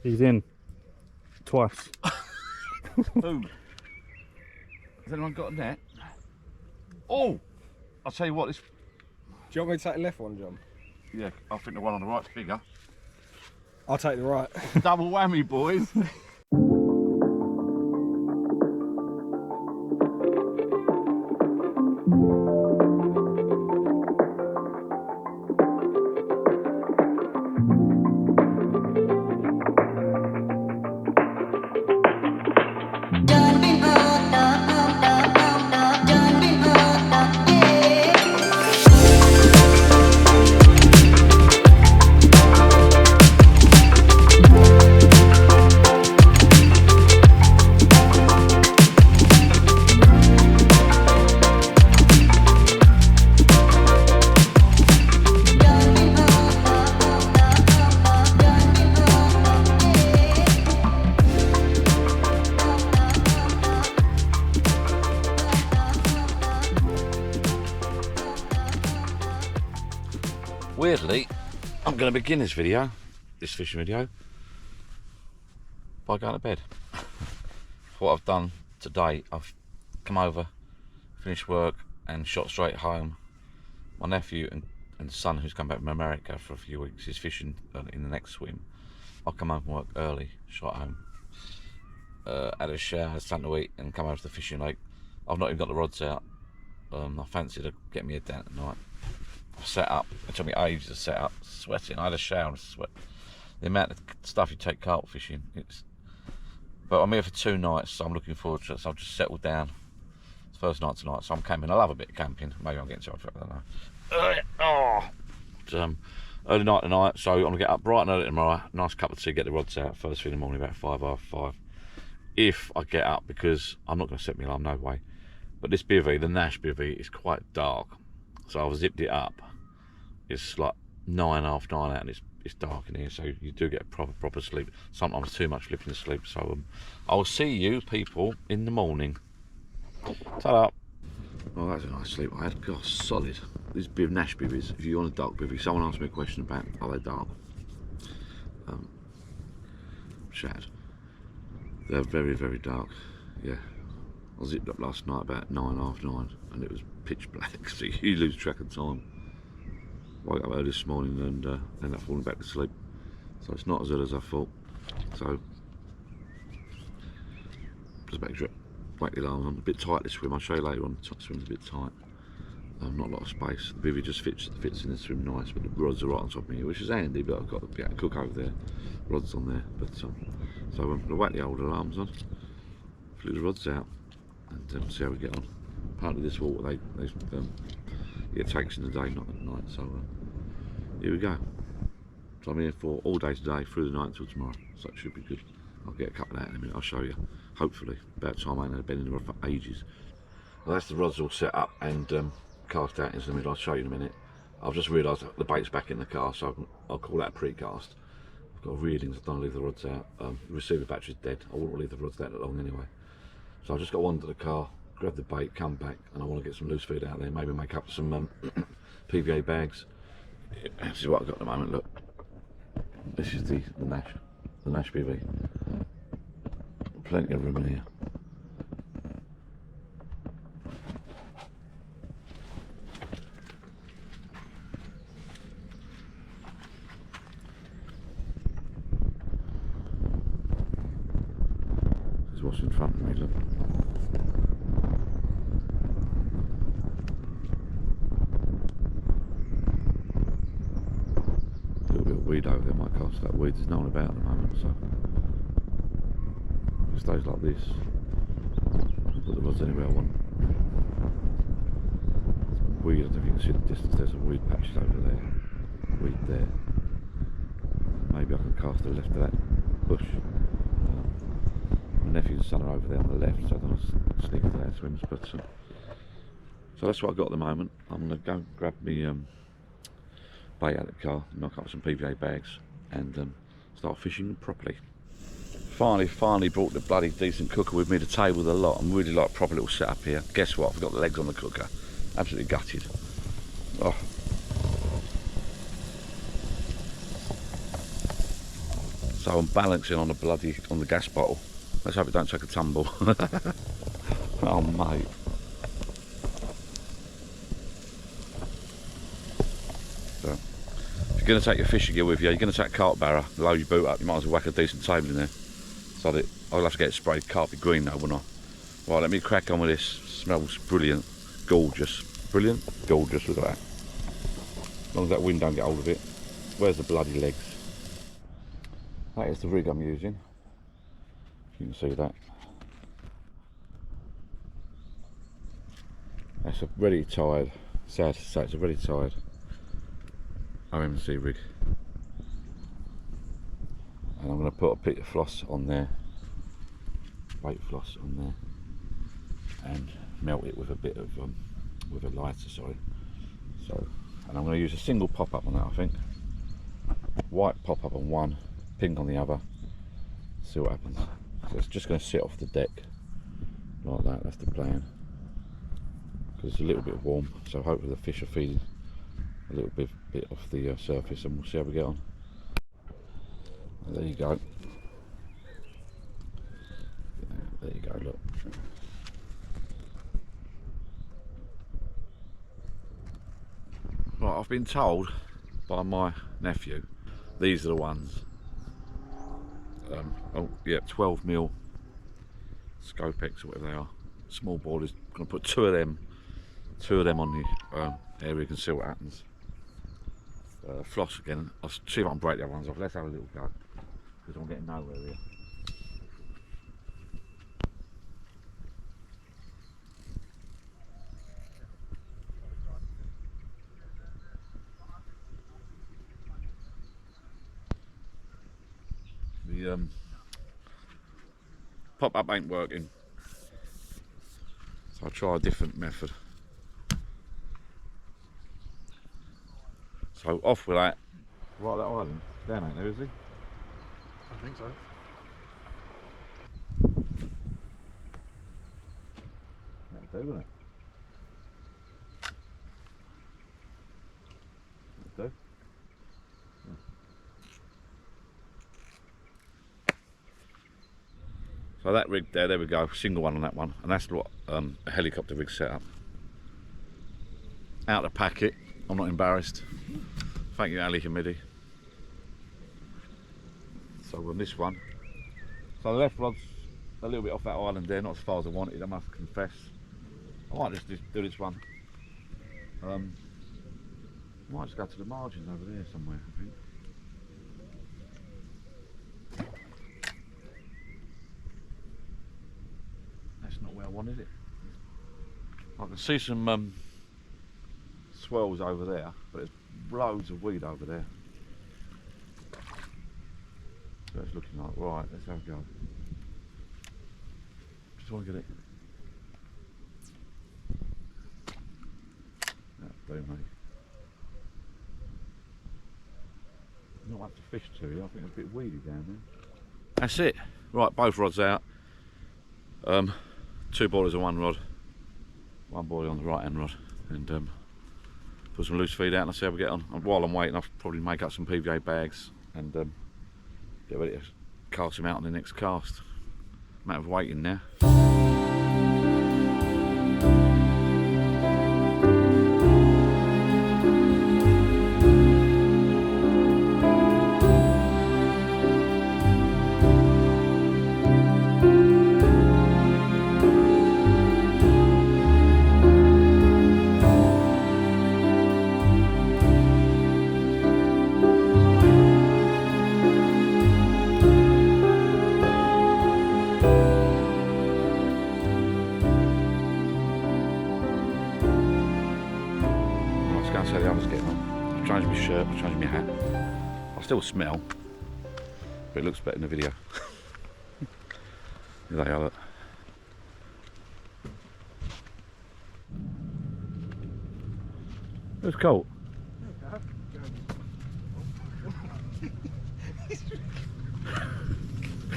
He's in. Twice. Boom. Has anyone got a net? Oh! I'll tell you what, this... Do you want me to take the left one, John? Yeah, I think the one on the right's bigger. I'll take the right. Double whammy, boys. Weirdly, I'm going to begin this fishing video, by going to bed. What I've done today, I've come over, finished work and shot straight home. My nephew and son, who's come back from America for a few weeks, is fishing in the next swim. I'll come home from work early, shot home, had a shower, had something to eat and come over to the fishing lake. I've not even got the rods out. I fancied to get me head down at night. I've set up, it took me ages to set up, sweating. I had a shower and sweat. The amount of stuff you take carp fishing, but I'm here for 2 nights, so I'm looking forward to it. So I've just settled down. It's the first night tonight, so I'm camping. I love a bit of camping. Maybe I'm getting too much for it, I don't know. Early night tonight, so I'm gonna get up bright and early tomorrow. Nice cup of tea, get the rods out first thing in the morning, about 5:30. If I get up, because I'm not gonna set my alarm, no way. But this bivvy, the Nash bivvy, is quite dark. So I've zipped it up. It's like 9, half 9 out, and it's dark in here, so you do get proper sleep. Sometimes too much flipping sleep. So I'll see you people in the morning. Ta-da. Oh, that was a nice sleep I had. God, solid. These Nash bivvies. If you want a dark bivvy, someone asked me a question about are they dark. Shad. They're very dark. Yeah. I zipped up last night about 9, half 9, and it was pitch black, so you lose track of time. Woke up early this morning and ended up falling back to sleep. So it's not as good as I thought. So just back to whack the alarm on. A bit tight this swim. I'll show you later on. The swim's a bit tight. Not a lot of space. The bivvy just fits in the swim nice, but the rods are right on top of me, which is handy. But I've got to be able to cook over there. Rods on there, but so I'll whack the old alarms on, flick the rods out, and see how we get on. Apparently this water it takes in the day, not at night. So here we go. So I'm here for all day today, through the night until tomorrow. So it should be good. I'll get a couple out in a minute. I'll show you. Hopefully, about time I ain't had a bend in the rod for ages. Well, that's the rods all set up and cast out into the middle. I'll show you in a minute. I've just realised the bait's back in the car, so I'll call that pre-cast. I've got reelings. I don't leave the rods out. The receiver battery's dead. I wouldn't leave the rods that long anyway. So I've just got to wander to the car, grab the bait, come back, and I want to get some loose feed out there. Maybe make up some PVA bags. This is what I've got at the moment. Look, this is the Nash PV. Plenty of room in here. This is what's in front of me. Look. Weed over there might cast that weed. There's no one about at the moment, so if it stays like this, I'll put the rods anywhere I want. Weed, I don't know if you can see the distance, there's a weed patches over there, weed there. Maybe I can cast to the left of that bush. My nephew and son are over there on the left, so I don't want to sneak into their swims, but so that's what I've got at the moment. I'm going to go grab me bait out of the car, knock up some PVA bags and start fishing properly. Finally brought the bloody decent cooker with me to table the lot. I'm really like proper little setup here. Guess what? I've got the legs on the cooker. Absolutely gutted. Oh. So I'm balancing on the gas bottle. Let's hope it don't take a tumble. Oh mate. So, if you're going to take your fishing gear with you, you're going to take a carp barrow, load your boot up, you might as well whack a decent table in there. So that I'll have to get it sprayed carpy green though, won't I? Right, let me crack on with this. Smells brilliant. Gorgeous. Brilliant? Gorgeous, look at that. As long as that wind don't get hold of it. Where's the bloody legs? That is the rig I'm using. You can see that. That's a ready tied, sad to say, it's a ready tied OMC rig. And I'm going to put a bit of floss on there, bait floss on there, and melt it with a bit of, with a lighter, sorry. So, and I'm going to use a single pop-up on that, I think. White pop-up on one, pink on the other, see what happens. So it's just going to sit off the deck, like that, that's the plan. Because it's a little bit warm, so hopefully the fish are feeding a little bit off the surface, and we'll see how we get on. There you go. There you go, look. Right, I've been told by my nephew, these are the ones. Oh yeah, 12mm Scopex or whatever they are. Small boilers. I'm going to put two of them on the area, and see what happens. Floss again. I'll see if I can break the other ones off. Let's have a little go, because I'm getting nowhere here. The pop-up ain't working, so I'll try a different method. So off with that. Right, that island. Down ain't there, is he? I think so. That'll do, won't it? That'll do. Yeah. So that rig there we go, single one on that one, and that's what a helicopter rig set up. Out the packet, I'm not embarrassed. Thank you, Ali Hamidi. So on this one, so the left rod's a little bit off that island there, not as far as I wanted, I must confess. I might just do this one. I might just go to the margins over there somewhere, I think. That's not where I wanted it. I can see some swells over there, but there's loads of weed over there. So it's looking like, right, let's have a go. Just want to get it. That'll do, mate. Not much to fish to, I think it's a bit weedy down there. That's it. Right, both rods out. Two boilers on one rod. One boilie on the right hand rod. And put some loose feed out and I'll see how we get on. And while I'm waiting, I'll probably make up some PVA bags and get ready to cast them out on the next cast. Matter of waiting now. So the others getting on. I've changed my shirt, I've changed my hat. I still smell, but it looks better in the video. There they are, look. It's cold.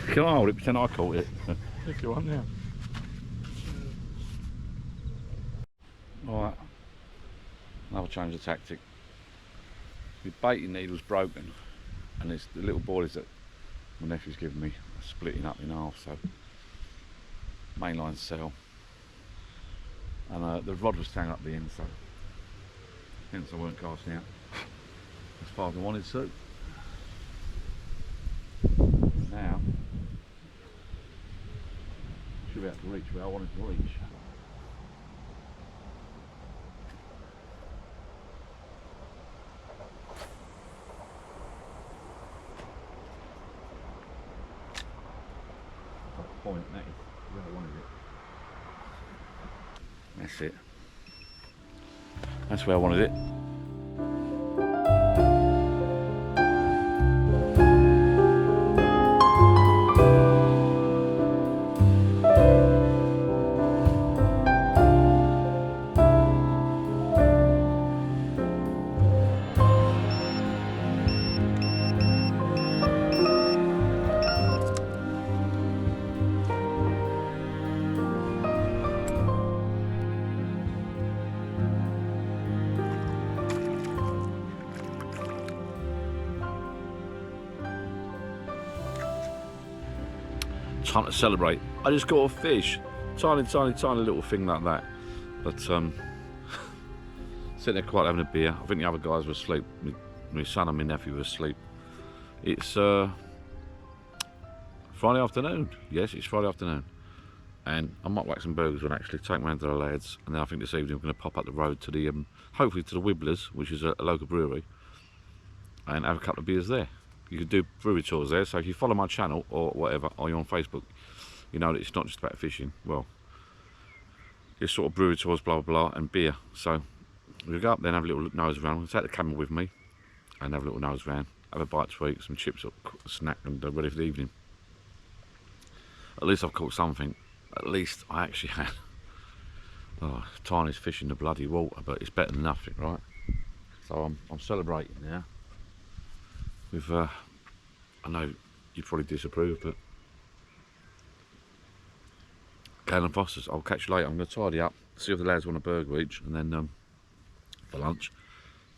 Can I hold it? Pretend I caught it. If you want, yeah. Alright. Another change of tactic. The baiting needle's broken, and it's the little boilies that my nephew's given me splitting up in half, so mainline cell, and the rod was staying up the end, so hence I weren't casting out as far as I wanted to. Now should be able to reach where I wanted to reach. Point, that is where I wanted it. That's it. That's where I wanted it. Time to celebrate. I just caught a fish. Tiny little thing like that. But sitting there quiet having a beer. I think the other guys were asleep. My son and my nephew were asleep. It's Friday afternoon. Yes, it's Friday afternoon. And I might whack some burgers and actually take round to the lads. And then I think this evening we're going to pop up the road to the, hopefully to the Wibblers, which is a local brewery, and have a couple of beers there. You can do brewery tours there, so if you follow my channel or whatever, or you're on Facebook, you know that it's not just about fishing. Well, it's sort of brewery tours, blah blah blah, and beer. So we'll go up there and have a little nose around. We'll take the camera with me and have a little nose around, have a bite to eat, some chips, or a snack, and ready for the evening. At least I've caught something. At least I actually had tiniest fish in the bloody water, but it's better than nothing, right? So I'm celebrating now. With I know you probably disapprove, but Galen Foster's. I'll catch you later. I'm going to tidy up, see if the lads want a burger each, and then for lunch,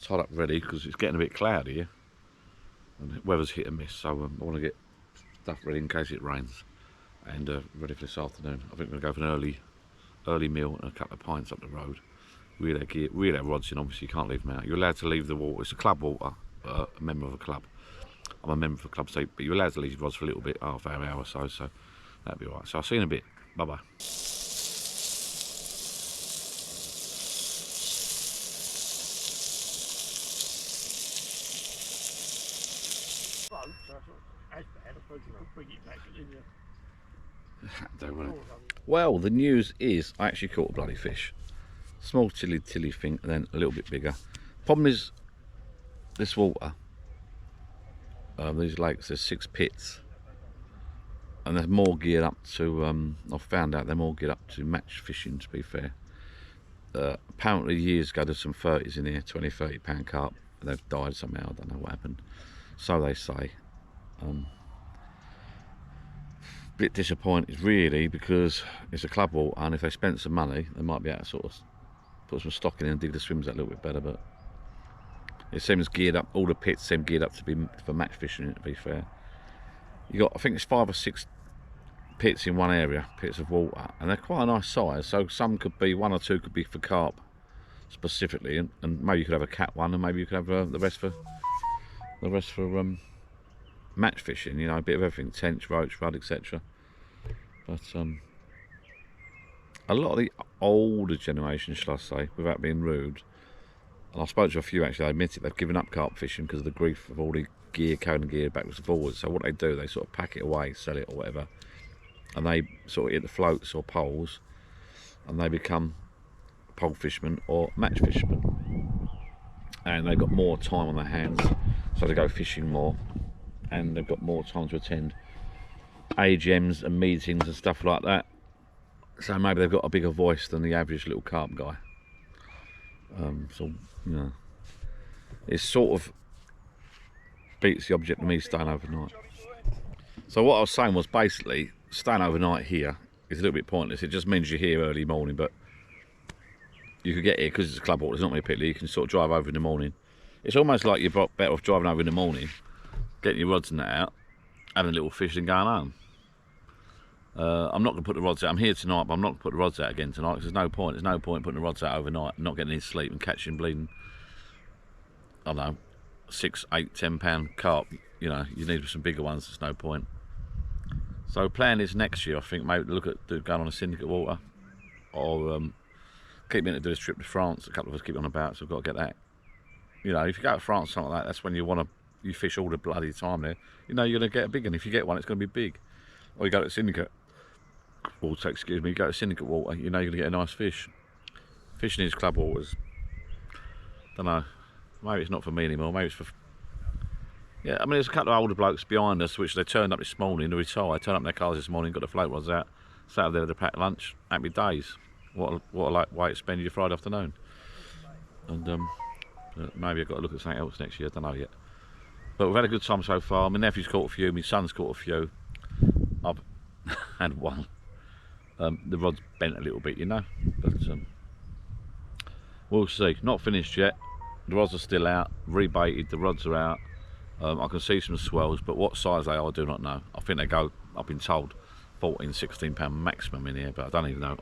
tied up ready because it's getting a bit cloudy here, and the weather's hit and miss. So I want to get stuff ready in case it rains, and ready for this afternoon. I think we're going to go for an early meal and a couple of pints up the road. Wheel our gear, wheel our rods in. Obviously, you can't leave them out. You're allowed to leave the water. It's a club water. A member of a club. I'm a member of a club, so but you're allowed to leave your rods for a little bit, half hour or so. So that'll be alright. So I'll see you in a bit. Bye bye. Well, the news is I actually caught a bloody fish. Small tilly thing, and then a little bit bigger. Problem is, this water, these lakes, there's 6 pits, and they're more geared up to, I've found out they're more geared up to match fishing, to be fair. Apparently years ago there's some 30s in here, 20-30 pound carp, and they've died somehow, I don't know what happened. So they say. Bit disappointed really, because it's a club water, and if they spent some money they might be able to sort of put some stock in and dig the swims out a little bit better, but it seems geared up, all the pits seem geared up to be for match fishing, to be fair. You got, I think it's 5 or 6 pits in one area, pits of water, and they're quite a nice size, so some could be, 1 or 2 could be for carp specifically, and maybe you could have a cat one, and maybe you could have the rest for match fishing, you know, a bit of everything, tench, roach, rudd, etc. But a lot of the older generation, shall I say, without being rude, and I spoke to a few actually, they admit it, they've given up carp fishing because of the grief of all the gear, carrying gear backwards and forwards. So what they do, they sort of pack it away, sell it or whatever, and they sort of hit the floats or poles, and they become pole fishermen or match fishermen. And they've got more time on their hands, so they go fishing more, and they've got more time to attend AGMs and meetings and stuff like that. So maybe they've got a bigger voice than the average little carp guy. So, you know, it sort of beats the object of me staying overnight. So what I was saying was, basically, staying overnight here is a little bit pointless. It just means you're here early morning, but you could get here, because it's a club water, there's not many people, you can sort of drive over in the morning. It's almost like you're better off driving over in the morning, getting your rods and that out, having a little fish and going home. I'm not going to put the rods out. I'm here tonight, but I'm not going to put the rods out again tonight because there's no point. There's no point putting the rods out overnight, not getting any sleep and catching bleeding, I don't know, 6, 8, 10 pound carp. You know, you need some bigger ones. There's no point. So plan is next year, I think, maybe look at going on a syndicate water, or keep me to do a trip to France. A couple of us keep on about, so I've got to get that. You know, if you go to France, something like that, that's when you fish all the bloody time there. You know, you're going to get a big one. If you get one, it's going to be big. Or you go to syndicate water, excuse me, you go to syndicate water, you know you're going to get a nice fish. Fishing these club waters, don't know, maybe it's not for me anymore, maybe it's for... Yeah, I mean, there's a couple of older blokes behind us, which they turned up this morning, they retired, turned up in their cars this morning, got the float rods out, sat there with a packed lunch, happy days. What a way to spend your Friday afternoon. And maybe I've got to look at something else next year, I don't know yet. But we've had a good time so far. My nephew's caught a few, my son's caught a few. I've had one. The rod's bent a little bit, you know, but we'll see. Not finished yet. The rods are still out, rebaited, the rods are out. I can see some swells, but what size they are, I do not know. I think they go, I've been told, 14, 16 pound maximum in here, but I don't even know.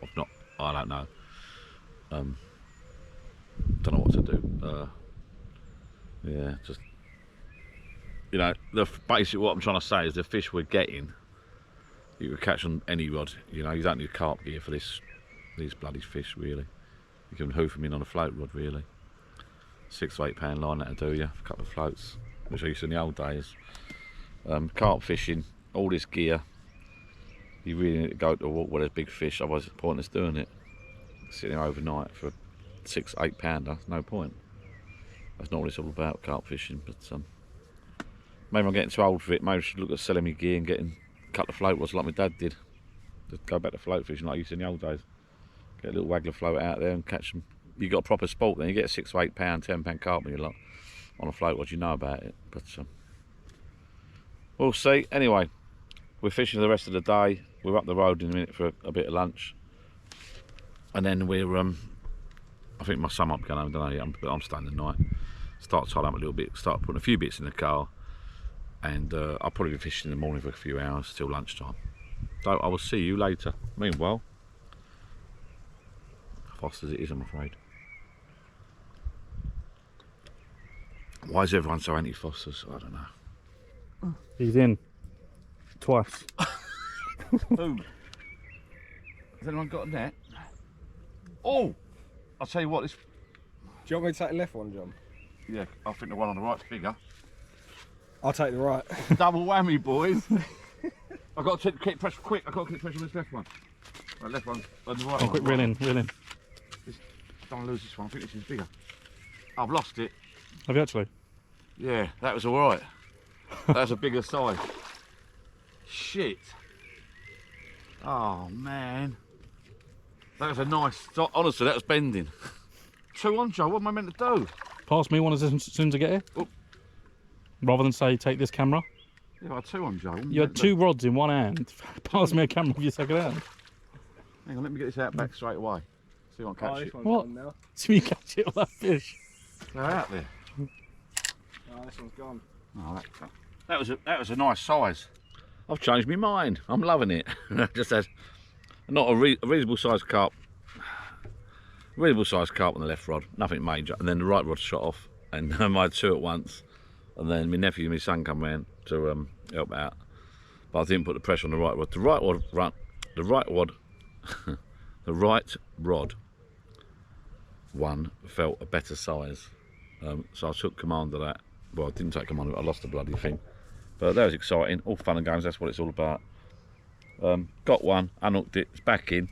I don't know. Don't know what to do. Yeah, just, you know, basically what I'm trying to say is the fish we're getting, you can catch on any rod. You know, you don't need carp gear for these bloody fish, really. You can hoof them in on a float rod, really. 6 to 8 pound line, that'll do you. A couple of floats, which I used to in the old days. Carp fishing, all this gear, you really need to go to a walk where there's big fish, otherwise it's pointless doing it. Sitting there overnight for 6, 8 pounder, no point. That's not what it's all about, carp fishing, but maybe I'm getting too old for it. Maybe I should look at selling me gear and getting a couple of float rods like my dad did. Just go back to float fishing like I used to in the old days. Get a little waggler float out there and catch them. You got a proper sport then, you get a 6 to 8 pound, 10 pound carp when you're like on a float rod, you know about it. But we'll see. Anyway, we're fishing for the rest of the day. We're up the road in a minute for a bit of lunch. And then we're, I think my son might be going home, don't know, but I'm staying the night. Start tying up a little bit, start putting a few bits in the car. And I'll probably be fishing in the morning for a few hours till lunchtime. So I will see you later. Meanwhile, fast as it is, I'm afraid. Why is everyone so anti-Fosters? I don't know. He's in. Twice. Who? Has anyone got a net? Oh! I'll tell you what, this... Do you want me to take the left one, John? Yeah, I think the one on the right's bigger. I'll take the right. Double whammy, boys. I've got to keep pressure quick. I've got to keep pressure on this left one. Right, left one on the right one. Quick, reel in, reel in. Don't lose this one. I think this is bigger. I've lost it. Have you actually? Yeah, that was all right. That's a bigger size. Shit. Oh man. That was a nice. Honestly, that was bending. 2 on, Joe. What am I meant to do? Pass me one as soon as I get here. Oh. Rather than say, take this camera. Yeah, I had 2 on, Joe. You had 2 rods in one hand. Pass me a camera with your second hand. Hang on, let me get this out back straight away. See if I can catch it. What? Now. See me catch it on that fish. They're out there. Oh, this one's gone. Oh, that was a nice size. I've changed my mind. I'm loving it. Just had not a reasonable sized carp. Reasonable sized carp on the left rod, nothing major, and then the right rod shot off, and I had 2 at once. And then my nephew and my son come round to help out, but I didn't put the pressure on the right rod. The right rod one felt a better size, so I took command of that. Well, I didn't take command of it. I lost the bloody thing, but that was exciting. All fun and games. That's what it's all about. Got one, unhooked it. It's back in.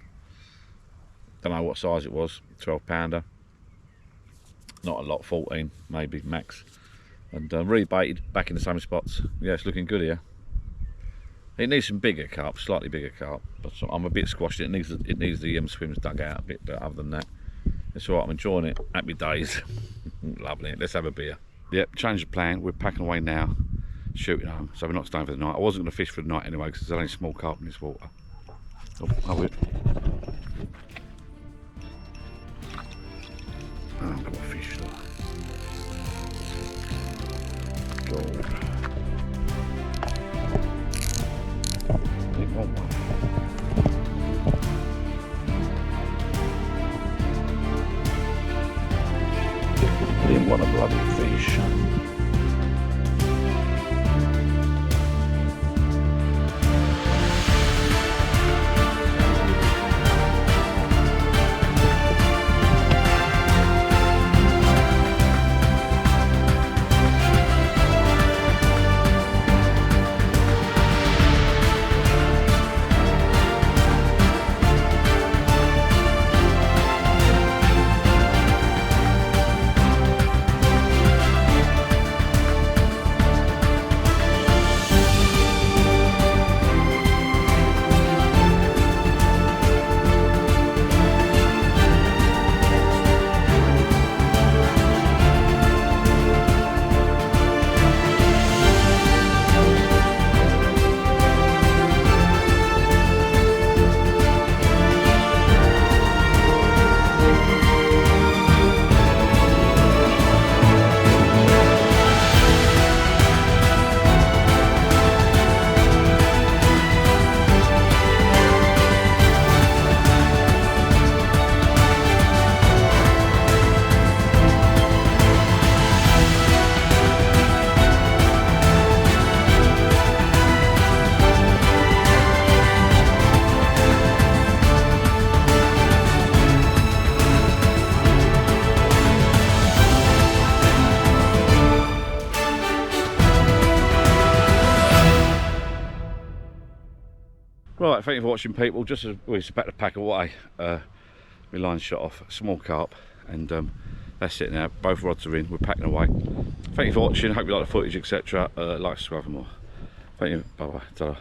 Don't know what size it was. 12 pounder. Not a lot. 14 maybe max. And rebaited, back in the same spots. Yeah, it's looking good here. It needs some bigger carp, slightly bigger carp, but I'm a bit squashed. It needs the swims dug out a bit, but other than that, it's alright. I'm enjoying it. Happy days. Lovely. Let's have a beer. Yep, change the plan. We're packing away now, shooting home. So we're not staying for the night. I wasn't going to fish for the night anyway because there's only small carp in this water. Oh, I've got a fish though. Gold. Wrong one. Didn't want a bloody fish. Right, thank you for watching, people. Just as we're about to pack away, my line's shot off, small carp, and that's it now. Both rods are in, we're packing away. Thank you for watching, hope you like the footage, etc. Like, subscribe for more. Thank you, bye bye, ta-ra.